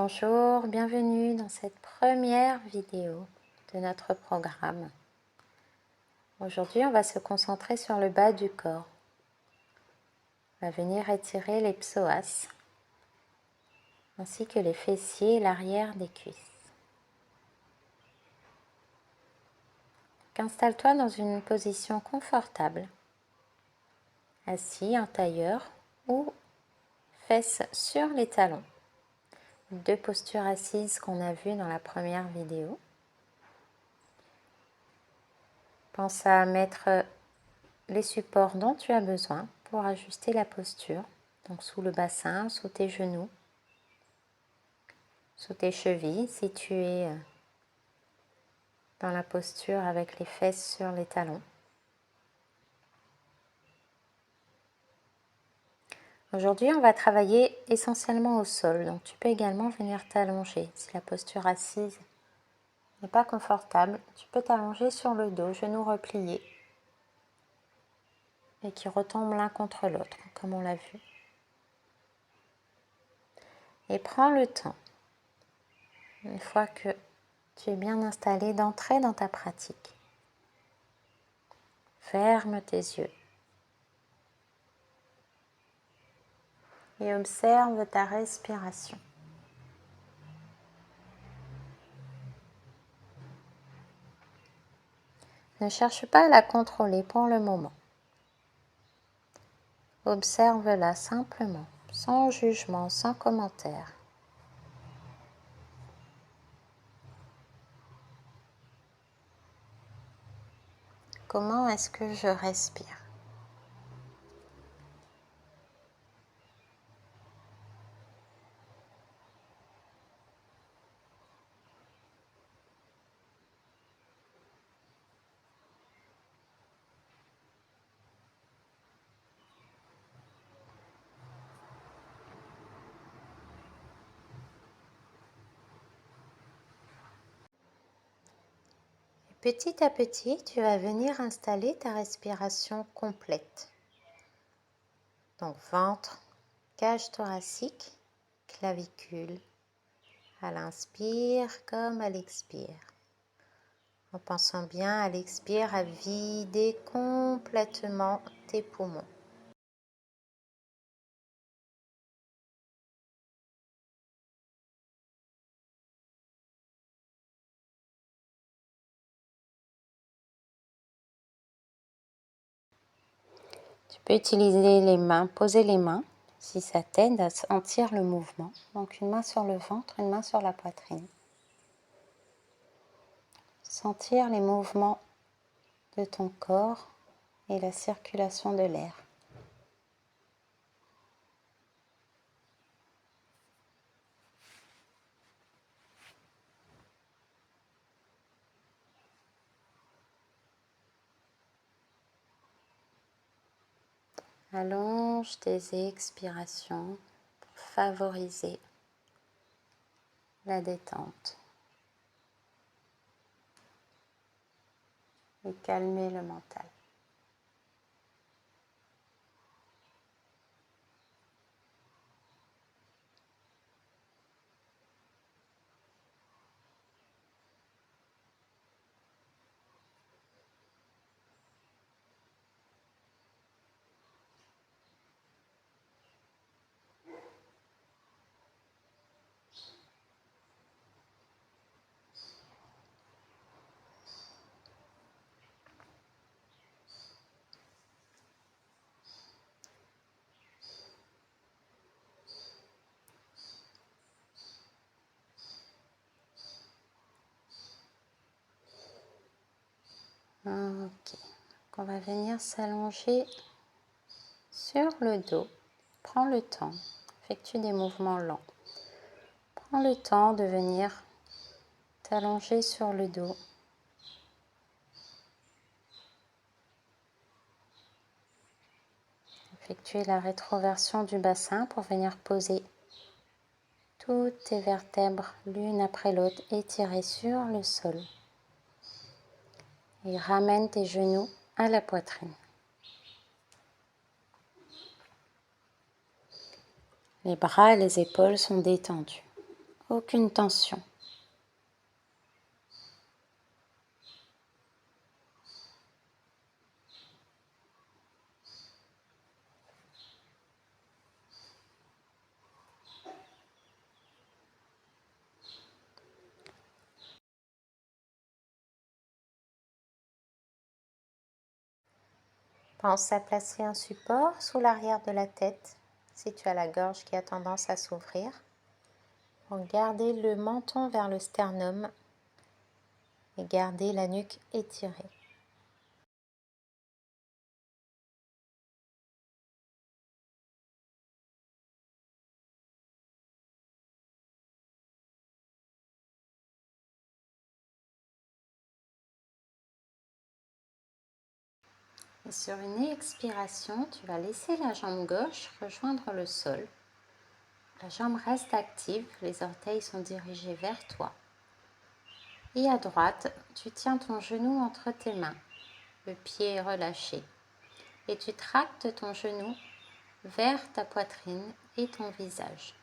Bonjour, bienvenue dans cette première vidéo de notre programme. Aujourd'hui, on va se concentrer sur le bas du corps. On va venir étirer les psoas, ainsi que les fessiers et l'arrière des cuisses. Installe-toi dans une position confortable, assis en tailleur ou fesses sur les talons. Deux postures assises qu'on a vues dans la première vidéo. Pense à mettre les supports dont tu as besoin pour ajuster la posture, donc sous le bassin, sous tes genoux, sous tes chevilles si tu es dans la posture avec les fesses sur les talons. Aujourd'hui, on va travailler essentiellement au sol, donc tu peux également venir t'allonger. Si la posture assise n'est pas confortable, tu peux t'allonger sur le dos, genoux repliés, et qui retombent l'un contre l'autre, comme on l'a vu. Et prends le temps, une fois que tu es bien installé, d'entrer dans ta pratique. Ferme tes yeux et observe ta respiration. Ne cherche pas à la contrôler pour le moment. Observe-la simplement, sans jugement, sans commentaire. Comment est-ce que je respire ? Petit à petit, tu vas venir installer ta respiration complète. Donc ventre, cage thoracique, clavicule, à l'inspire comme à l'expire. En pensant bien à l'expire à vider complètement tes poumons. Tu peux utiliser les mains, poser les mains, si ça t'aide à sentir le mouvement. Donc une main sur le ventre, une main sur la poitrine. Sentir les mouvements de ton corps et la circulation de l'air. Allonge tes expirations pour favoriser la détente et calmer le mental. Ok, donc on va venir s'allonger sur le dos. Prends le temps, effectue des mouvements lents. Prends le temps de venir t'allonger sur le dos. Effectuer la rétroversion du bassin pour venir poser toutes tes vertèbres l'une après l'autre étirées sur le sol. Et ramène tes genoux à la poitrine. Les bras et les épaules sont détendus. aucune tension. Pense à placer un support sous l'arrière de la tête si tu as la gorge qui a tendance à s'ouvrir. Garder le menton vers le sternum et garder la nuque étirée. Et sur une expiration, tu vas laisser la jambe gauche rejoindre le sol. La jambe reste active, les orteils sont dirigés vers toi. Et à droite, tu tiens ton genou entre tes mains, le pied est relâché. Et tu tractes ton genou vers ta poitrine et ton visage.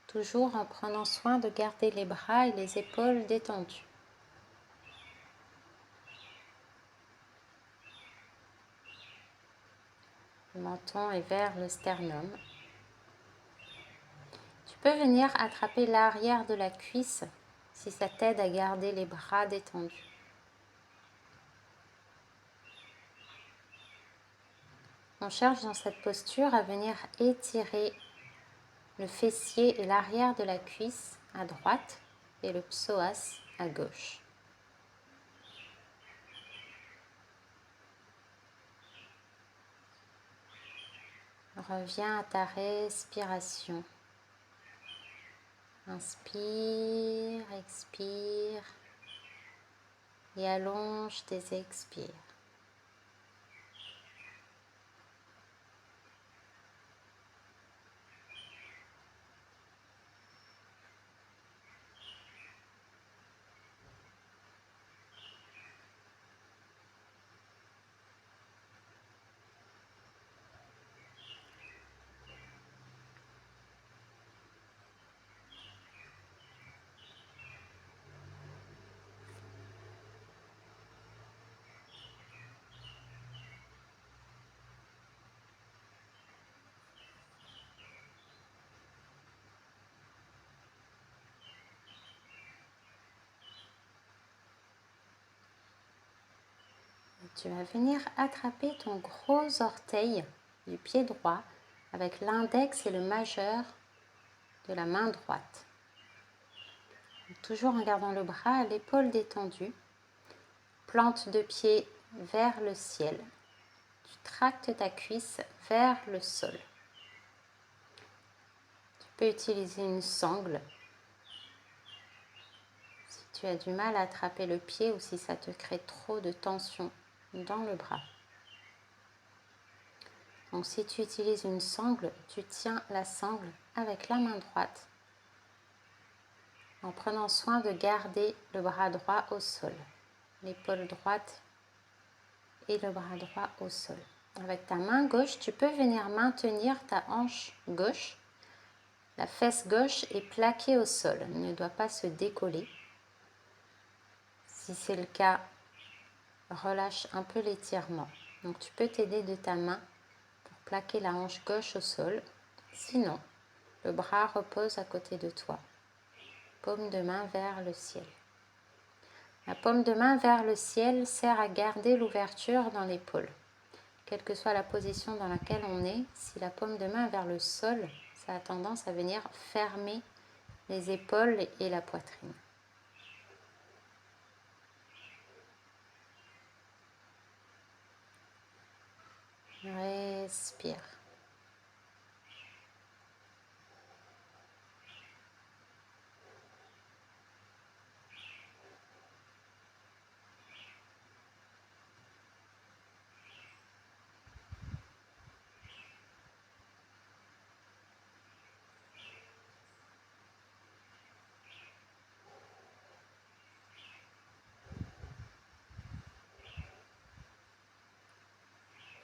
Toujours en prenant soin de garder les bras et les épaules détendus. Le menton est vers le sternum. Tu peux venir attraper l'arrière de la cuisse si ça t'aide à garder les bras détendus. On cherche dans cette posture à venir étirer le fessier et l'arrière de la cuisse à droite et le psoas à gauche. Reviens à ta respiration. Inspire, expire et allonge tes expires. Tu vas venir attraper ton gros orteil du pied droit avec l'index et le majeur de la main droite. Toujours en gardant le bras à l'épaule détendue. Plante de pied vers le ciel. Tu tractes ta cuisse vers le sol. Tu peux utiliser une sangle si tu as du mal à attraper le pied ou si ça te crée trop de tension dans le bras. Donc si tu utilises une sangle, tu tiens la sangle avec la main droite en prenant soin de garder le bras droit au sol, l'épaule droite et le bras droit au sol. Avec ta main gauche, tu peux venir maintenir ta hanche gauche. La fesse gauche est plaquée au sol, elle ne doit pas se décoller. Si c'est le cas, relâche un peu l'étirement. Donc tu peux t'aider de ta main pour plaquer la hanche gauche au sol. Sinon, le bras repose à côté de toi. Paume de main vers le ciel. La paume de main vers le ciel sert à garder l'ouverture dans l'épaule. Quelle que soit la position dans laquelle on est, si la paume de main est vers le sol, ça a tendance à venir fermer les épaules et la poitrine. Respire.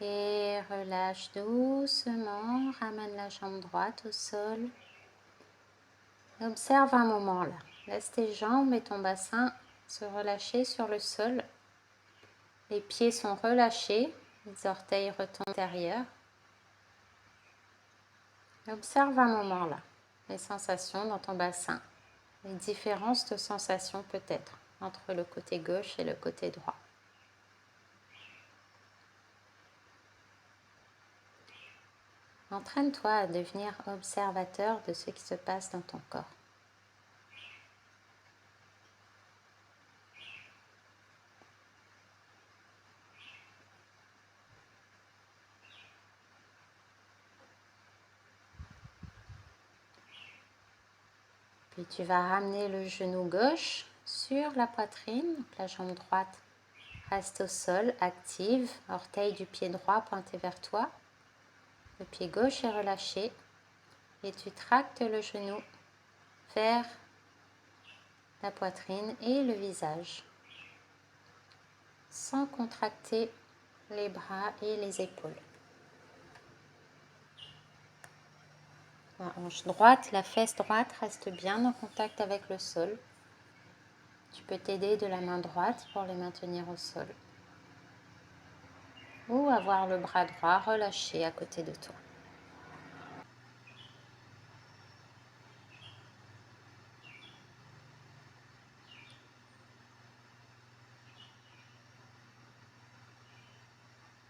Et relâche doucement, ramène la jambe droite au sol. Observe un moment là. Laisse tes jambes et ton bassin se relâcher sur le sol. Les pieds sont relâchés, les orteils retombent derrière. Observe un moment là, les sensations dans ton bassin, les différences de sensations peut-être entre le côté gauche et le côté droit. Entraîne-toi à devenir observateur de ce qui se passe dans ton corps. Puis tu vas ramener le genou gauche sur la poitrine, la jambe droite reste au sol, active, orteil du pied droit pointé vers toi. Le pied gauche est relâché et tu tractes le genou vers la poitrine et le visage sans contracter les bras et les épaules. La hanche droite, la fesse droite reste bien en contact avec le sol. Tu peux t'aider de la main droite pour les maintenir au sol. Ou avoir le bras droit relâché à côté de toi.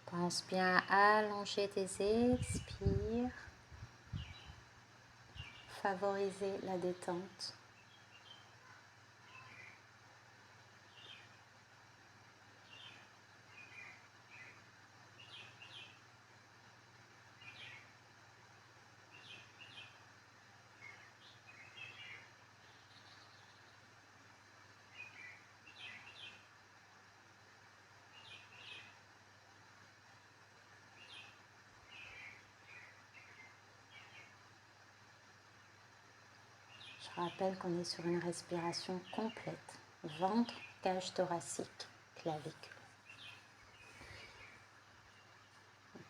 Pense bien à allonger tes expires. Favoriser la détente. Je rappelle qu'on est sur une respiration complète. Ventre, cage thoracique, clavicule.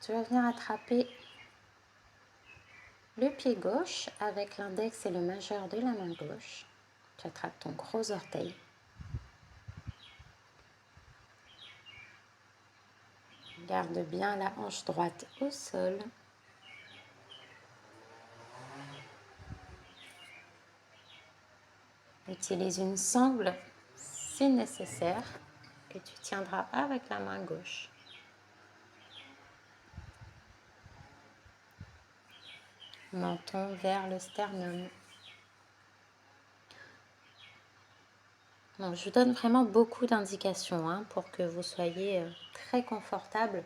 Tu vas venir attraper le pied gauche avec l'index et le majeur de la main gauche. Tu attrapes ton gros orteil. Garde bien la hanche droite au sol. Utilise une sangle si nécessaire que tu tiendras avec la main gauche. Menton vers le sternum. Donc, je vous donne vraiment beaucoup d'indications pour que vous soyez très confortable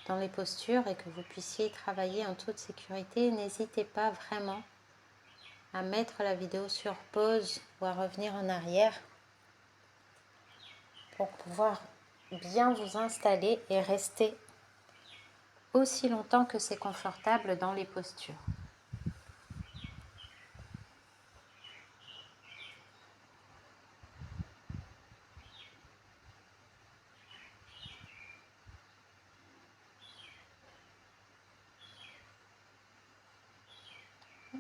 dans les postures et que vous puissiez travailler en toute sécurité. N'hésitez pas vraiment à mettre la vidéo sur pause ou à revenir en arrière pour pouvoir bien vous installer et rester aussi longtemps que c'est confortable dans les postures.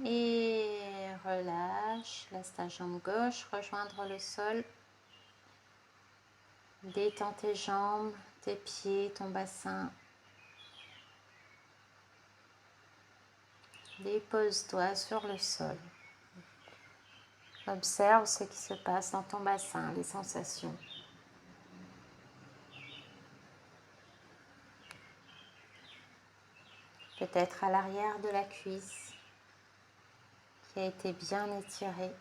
Et relâche, laisse ta jambe gauche rejoindre le sol. Détends tes jambes, tes pieds, ton bassin. Dépose-toi sur le sol. Observe ce qui se passe dans ton bassin, les sensations. Peut-être à l'arrière de la cuisse qui a été bien étirée.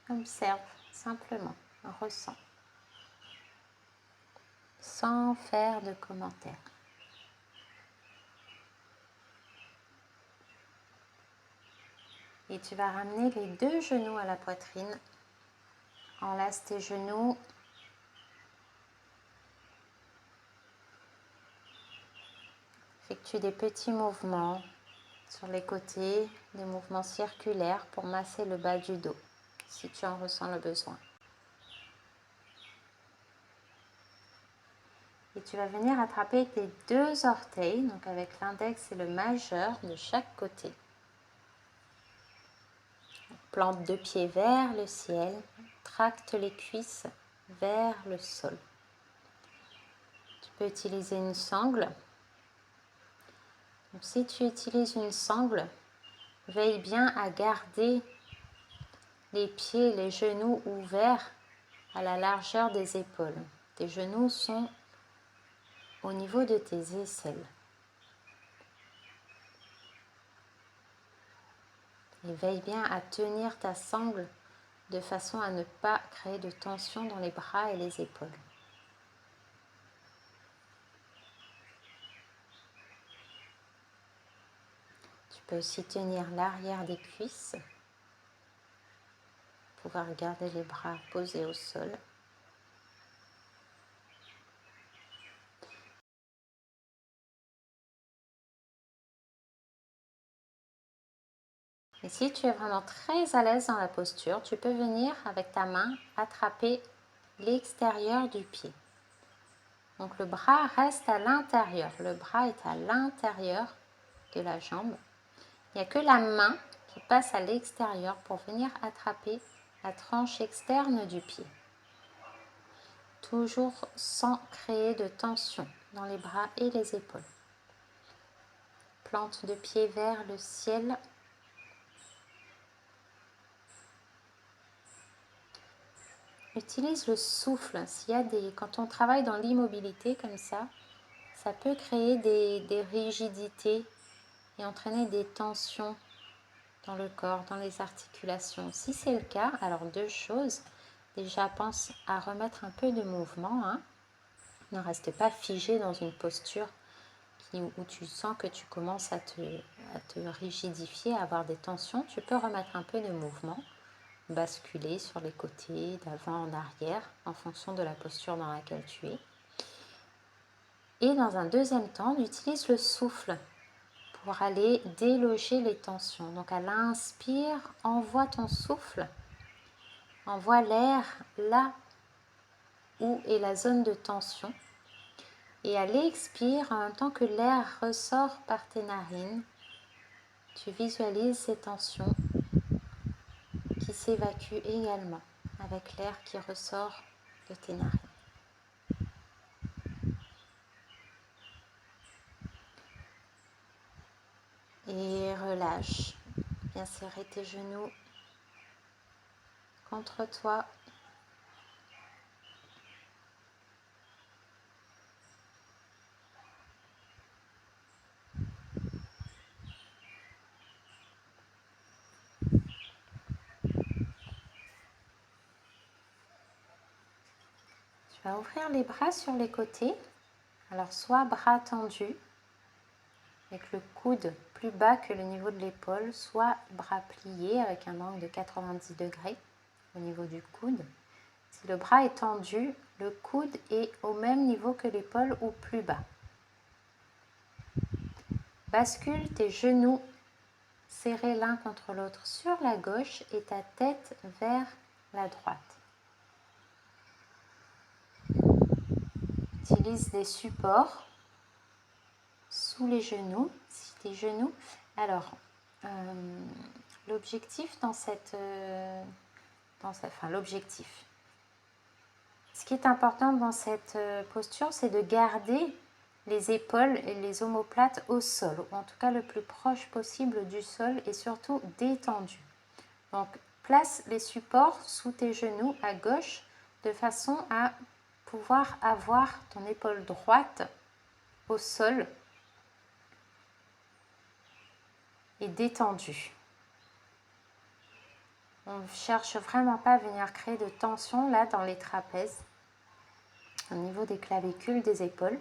Observe simplement, ressens, sans faire de commentaires. Et tu vas ramener les deux genoux à la poitrine. Enlace tes genoux. Effectue des petits mouvements sur les côtés, des mouvements circulaires pour masser le bas du dos, si tu en ressens le besoin. Et tu vas venir attraper tes deux orteils, donc avec l'index et le majeur de chaque côté. Plante deux pieds vers le ciel, tracte les cuisses vers le sol. Tu peux utiliser une sangle. Donc, si tu utilises une sangle, veille bien à garder les pieds, les genoux ouverts à la largeur des épaules. Tes genoux sont au niveau de tes aisselles. Et veille bien à tenir ta sangle de façon à ne pas créer de tension dans les bras et les épaules. Tu peux aussi tenir l'arrière des cuisses, pouvoir garder les bras posés au sol. Et si tu es vraiment très à l'aise dans la posture, tu peux venir avec ta main attraper l'extérieur du pied. Donc le bras reste à l'intérieur, le bras est à l'intérieur de la jambe. Il n'y a que la main qui passe à l'extérieur pour venir attraper la tranche externe du pied. Toujours sans créer de tension dans les bras et les épaules. Plante de pied vers le ciel. Utilise le souffle. Quand on travaille dans l'immobilité comme ça peut créer des rigidités et entraîner des tensions dans le corps, dans les articulations. Si c'est le cas, alors deux choses. Déjà, pense à remettre un peu de mouvement. Ne reste pas figé dans une posture où tu sens que tu commences à te rigidifier, à avoir des tensions. Tu peux remettre un peu de mouvement, basculer sur les côtés, d'avant en arrière, en fonction de la posture dans laquelle tu es. Et dans un deuxième temps, utilise le souffle pour aller déloger les tensions. Donc à l'inspire, envoie ton souffle, envoie l'air là où est la zone de tension. Et à l'expire, en même temps que l'air ressort par tes narines, tu visualises ces tensions qui s'évacuent également avec l'air qui ressort de tes narines. Et relâche. Bien serrer tes genoux contre toi. Tu vas ouvrir les bras sur les côtés. Alors soit bras tendus avec le coude plus bas que le niveau de l'épaule, soit bras pliés avec un angle de 90 degrés au niveau du coude. Si le bras est tendu, le coude est au même niveau que l'épaule ou plus bas. Bascule tes genoux serrés l'un contre l'autre sur la gauche et ta tête vers la droite. Utilise des supports sous les genoux, si tes genoux. Alors, l'objectif l'objectif. Ce qui est important dans cette posture, c'est de garder les épaules et les omoplates au sol, ou en tout cas le plus proche possible du sol et surtout détendu. Donc, place les supports sous tes genoux à gauche de façon à pouvoir avoir ton épaule droite au sol et détendue. On ne cherche vraiment pas à venir créer de tension là dans les trapèzes, au niveau des clavicules, des épaules.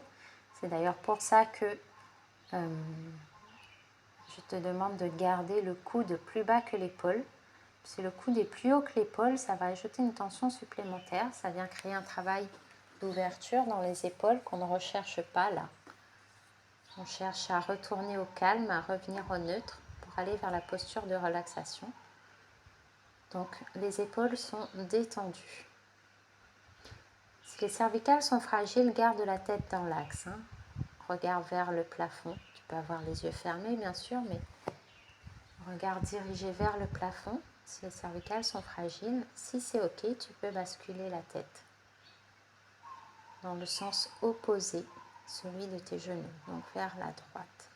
C'est d'ailleurs pour ça que je te demande de garder le coude plus bas que l'épaule. Si le coude est plus haut que l'épaule, ça va ajouter une tension supplémentaire. Ça vient créer un travail d'ouverture dans les épaules qu'on ne recherche pas là. On cherche à retourner au calme, à revenir au neutre pour aller vers la posture de relaxation. Donc les épaules sont détendues. Si les cervicales sont fragiles, garde la tête dans l'axe. Regarde vers le plafond. Tu peux avoir les yeux fermés bien sûr, mais regarde dirigé vers le plafond. Si les cervicales sont fragiles, si c'est ok, tu peux basculer la tête dans le sens opposé, celui de tes genoux, donc vers la droite.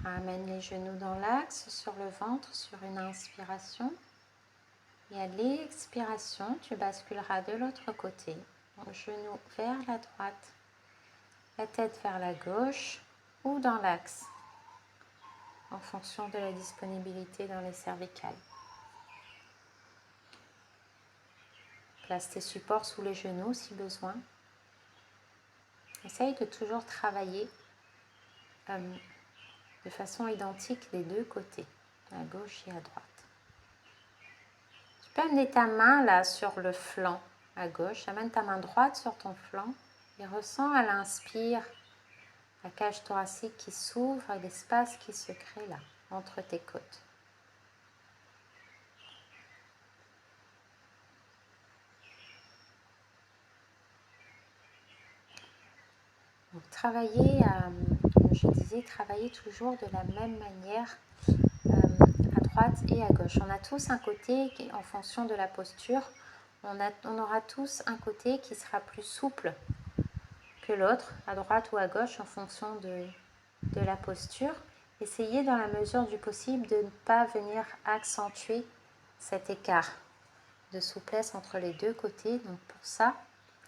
Ramène les genoux dans l'axe, sur le ventre, sur une inspiration. Et à l'expiration, tu basculeras de l'autre côté, le genou vers la droite, la tête vers la gauche ou dans l'axe, en fonction de la disponibilité dans les cervicales. Place tes supports sous les genoux si besoin. Essaye de toujours travailler de façon identique des deux côtés, à gauche et à droite. Tu peux amener ta main là sur le flanc à gauche, amène ta main droite sur ton flanc et ressens à l'inspire la cage thoracique qui s'ouvre et l'espace qui se crée là, entre tes côtes. Donc, comme je disais, travailler toujours de la même manière à droite et à gauche. On a tous un côté qui, en fonction de la posture, on aura tous un côté qui sera plus souple que l'autre, à droite ou à gauche, en fonction de la posture. Essayez dans la mesure du possible de ne pas venir accentuer cet écart de souplesse entre les deux côtés. Donc pour ça,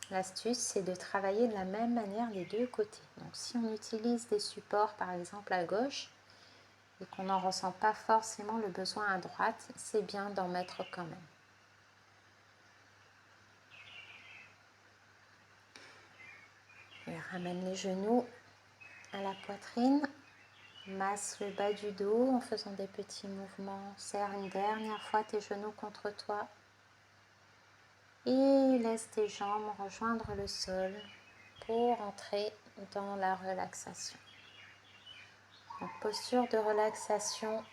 l'astuce, c'est de travailler de la même manière des deux côtés. Donc si on utilise des supports, par exemple à gauche, et qu'on n'en ressent pas forcément le besoin à droite, c'est bien d'en mettre quand même. Et ramène les genoux à la poitrine, masse le bas du dos en faisant des petits mouvements. Serre une dernière fois tes genoux contre toi et laisse tes jambes rejoindre le sol pour entrer dans la relaxation. Donc, posture de relaxation,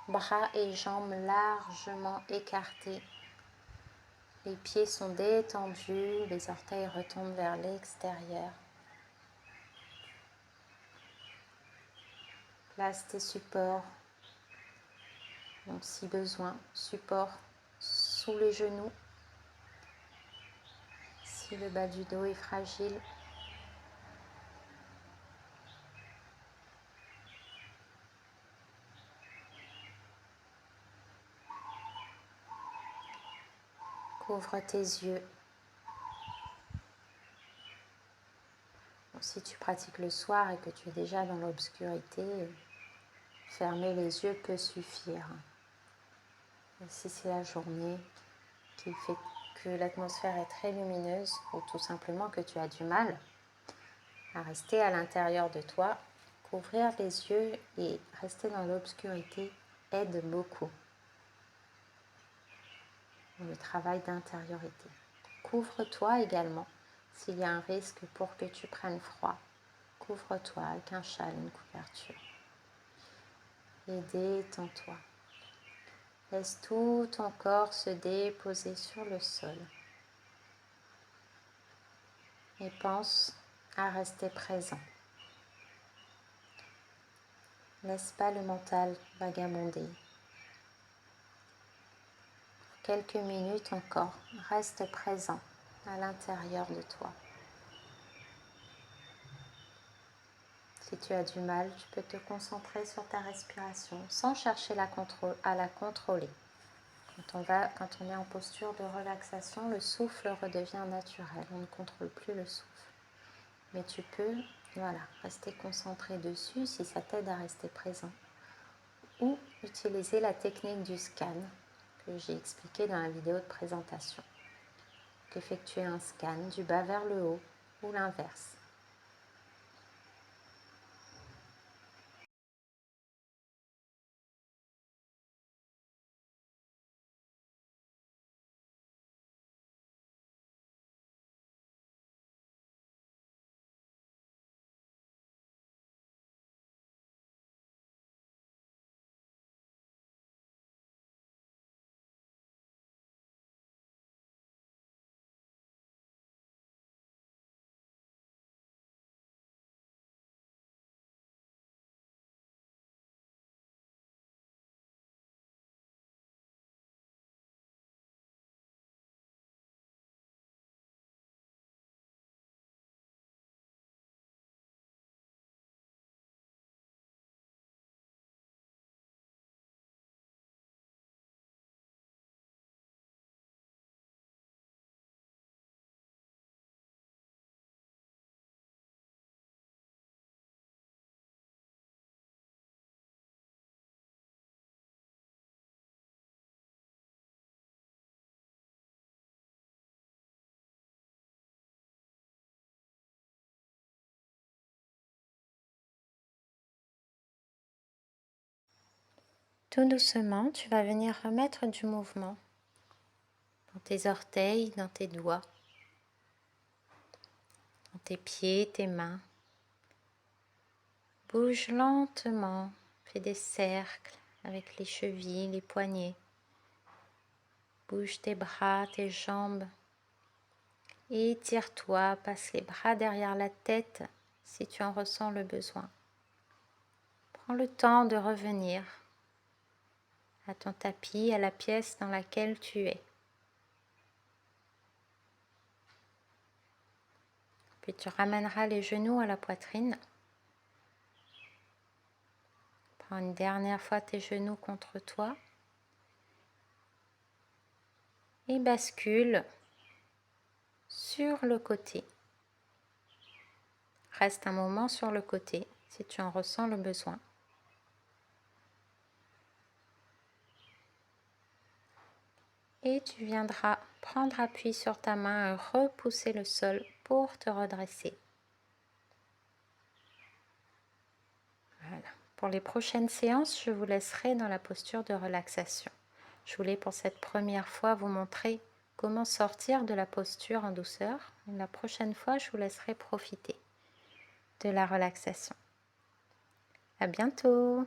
bras et jambes largement écartés. Les pieds sont détendus, les orteils retombent vers l'extérieur. Place tes supports, donc si besoin, support sous les genoux. Si le bas du dos est fragile, couvre tes yeux. Si tu pratiques le soir et que tu es déjà dans l'obscurité, fermer les yeux peut suffire. Et si c'est la journée qui fait que l'atmosphère est très lumineuse ou tout simplement que tu as du mal à rester à l'intérieur de toi, couvrir les yeux et rester dans l'obscurité aide beaucoup. Le travail d'intériorité. Couvre-toi également s'il y a un risque pour que tu prennes froid. Couvre-toi avec un châle, une couverture. Et détends-toi. Laisse tout ton corps se déposer sur le sol. Et pense à rester présent. Laisse pas le mental vagabonder. Quelques minutes encore, reste présent à l'intérieur de toi. Si tu as du mal, tu peux te concentrer sur ta respiration sans chercher à la contrôler. Quand on est en posture de relaxation, le souffle redevient naturel. On ne contrôle plus le souffle. Mais tu peux rester concentré dessus si ça t'aide à rester présent. Ou utiliser la technique du scan que j'ai expliqué dans la vidéo de présentation. Effectuer un scan du bas vers le haut ou l'inverse. Tout doucement, tu vas venir remettre du mouvement dans tes orteils, dans tes doigts, dans tes pieds, tes mains. Bouge lentement, fais des cercles avec les chevilles, les poignets. Bouge tes bras, tes jambes. Étire-toi, passe les bras derrière la tête si tu en ressens le besoin. Prends le temps de revenir à ton tapis, à la pièce dans laquelle tu es. Puis tu ramèneras les genoux à la poitrine. Prends une dernière fois tes genoux contre toi. Et bascule sur le côté. Reste un moment sur le côté si tu en ressens le besoin. Et tu viendras prendre appui sur ta main et repousser le sol pour te redresser. Voilà. Pour les prochaines séances, je vous laisserai dans la posture de relaxation. Je voulais pour cette première fois vous montrer comment sortir de la posture en douceur. La prochaine fois, je vous laisserai profiter de la relaxation. À bientôt!